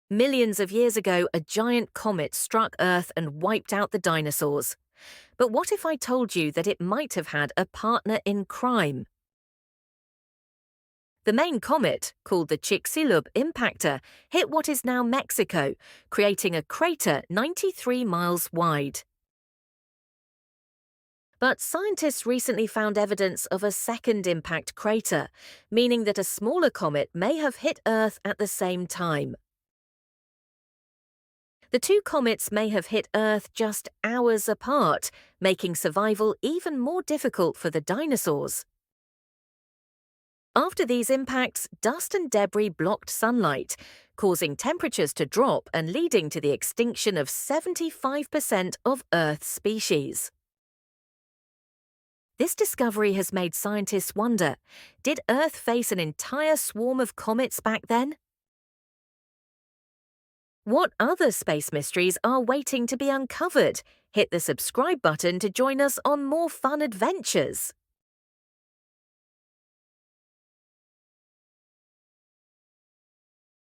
Millions of years ago, a giant comet struck Earth and wiped out the dinosaurs. But what if I told you that it might have had a partner in crime? The main comet, called the Chicxulub impactor, hit what is now Mexico, creating a crater 93 miles wide. But scientists recently found evidence of a second impact crater, meaning that a smaller comet may have hit Earth at the same time. The two comets may have hit Earth just hours apart, making survival even more difficult for the dinosaurs. After these impacts, dust and debris blocked sunlight, causing temperatures to drop and leading to the extinction of 75% of Earth's species. This discovery has made scientists wonder, did Earth face an entire swarm of comets back then? What other space mysteries are waiting to be uncovered? Hit the subscribe button to join us on more fun adventures.